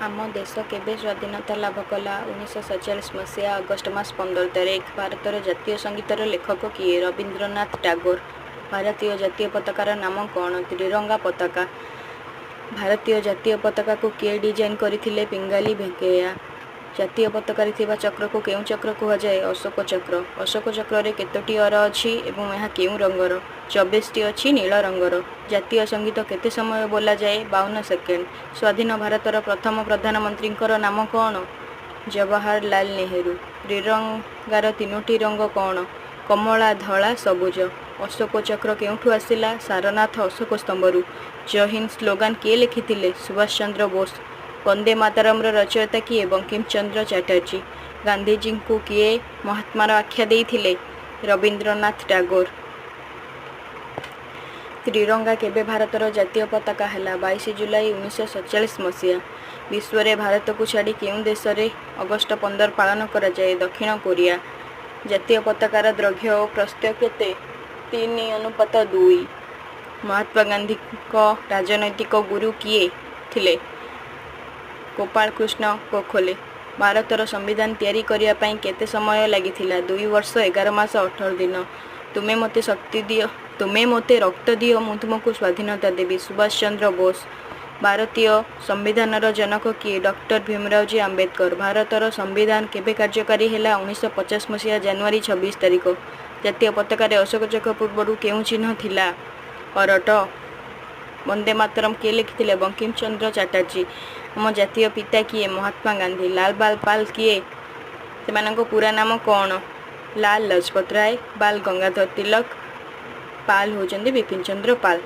ଆମ ଦେଶ କେବେ ସ୍ୱାଧୀନତା ଲାଭ କଲା? 1947 ମସିହା ଅଗଷ୍ଟ ମାସ 15 ତାରିଖ। ଭାରତର ଜାତୀୟ ସଙ୍ଗୀତର ଲେଖକ କିଏ? ରବୀନ୍ଦ୍ରନାଥ ଟାଗୋର। ଭାରତୀୟ ଜାତୀୟ ପତାକାର ନାମ କ'ଣ? ତ୍ରିରଙ୍ଗା ପତାକା। ଭାରତୀୟ ଜାତୀୟ ପତାକାକୁ କିଏ ଡିଜାଇନ୍ କରିଥିଲେ? ପିଙ୍ଗାଲି ଭେଙ୍କୈୟା। ଜାତୀୟ ପତାକାରେ ଥିବା ଚକ୍ରକୁ କେଉଁ ଚକ୍ର କୁହାଯାଏ? ଅଶୋକ ଚକ୍ର। ଅଶୋକ ଚକ୍ରରେ କେତୋଟି ଅର ଅଛି ଏବଂ ଏହା କେଉଁ ରଙ୍ଗର? 24ଟି ଅଛି ନୀଳ ରଙ୍ଗର। ଜାତୀୟ ସଙ୍ଗୀତ କେତେ ସମୟ ବୋଲାଯାଏ? 52 ସେକେଣ୍ଡ। ସ୍ୱାଧୀନ ଭାରତର ପ୍ରଥମ ପ୍ରଧାନମନ୍ତ୍ରୀଙ୍କର ନାମ କ'ଣ? ଜବାହରଲାଲ ନେହେରୁ। ତ୍ରିରଙ୍ଗାର ତିନୋଟି ରଙ୍ଗ କ'ଣ? କମଳା, ଧଳା, ସବୁଜ। ଅଶୋକ ଚକ୍ର କେଉଁଠୁ ଆସିଲା? ସାରନାଥ ଅଶୋକ ସ୍ତମ୍ଭରୁ। ଜୟ ହିନ୍ଦ ସ୍ଲୋଗାନ କିଏ ଲେଖିଥିଲେ? ସୁଭାଷ ଚନ୍ଦ୍ର ବୋଷ। ବନ୍ଦେ ମାତରମର ରଚୟିତା କିଏ? ବଙ୍କିମ ଚନ୍ଦ୍ର ଚାଟାର୍ଜୀ। ଗାନ୍ଧିଜୀଙ୍କୁ କିଏ ମହାତ୍ମାର ଆଖ୍ୟା ଦେଇଥିଲେ? ରବୀନ୍ଦ୍ରନାଥ ଟାଗୋର। ତ୍ରିରଙ୍ଗା କେବେ ଭାରତର ଜାତୀୟ ପତାକା ହେଲା? 22 ଜୁଲାଇ 1947 ମସିହା। ବିଶ୍ୱରେ ଭାରତକୁ ଛାଡ଼ି କେଉଁ ଦେଶରେ ଅଗଷ୍ଟ 15 ପାଳନ କରାଯାଏ? ଦକ୍ଷିଣ କୋରିଆ। ଜାତୀୟ ପତାକାର ଦୈର୍ଘ୍ୟ ଓ ପ୍ରସ୍ଥ କେତେ? 3:2। ମହାତ୍ମା ଗାନ୍ଧୀଙ୍କ ରାଜନୈତିକ ଗୁରୁ କିଏ ଥିଲେ? ଗୋପାଳ କୃଷ୍ଣ ଗୋଖଲେ। ଭାରତର ସମ୍ବିଧାନ ତିଆରି କରିବା ପାଇଁ କେତେ ସମୟ ଲାଗିଥିଲା? 2 ବର୍ଷ 11 ମାସ 18 ଦିନ। ତୁମେ ମୋତେ ରକ୍ତ ଦିଅ, ମୁଁ ତୁମକୁ ସ୍ୱାଧୀନତା ଦେବି। ସୁଭାଷ ଚନ୍ଦ୍ର ବୋଷ। ଭାରତୀୟ ସମ୍ବିଧାନର ଜନକ କିଏ? ଡକ୍ଟର ଭୀମରାଓଜୀ ଆମ୍ବେଦକର। ଭାରତର ସମ୍ବିଧାନ କେବେ କାର୍ଯ୍ୟକାରୀ ହେଲା? 1950 ମସିହା ଜାନୁଆରୀ 26 ତାରିଖ। ଜାତୀୟ ପତାକାରେ ଅଶୋକ ଚକ୍ର ପୂର୍ବରୁ କେଉଁ ଚିହ୍ନ ଥିଲା? ଅରଟ। ବନ୍ଦେ ମାତରମ୍ କିଏ ଲେଖିଥିଲେ? ବଙ୍କିମ ଚନ୍ଦ୍ର ଚାଟାର୍ଜୀ। ଆମ ଜାତୀୟ ପିତା କିଏ? ମହାତ୍ମା ଗାନ୍ଧୀ। ଲାଲ ବାଲ ପାଲ କିଏ? ସେମାନଙ୍କ ପୂରା ନାମ କ'ଣ? ଲାଲ ଲଜପତ ରାୟ, ବାଲ ଗଙ୍ଗାଧର ତିଲକ, ପାଲ ହେଉଛନ୍ତି ବିପିନ ଚନ୍ଦ୍ର ପାଲ।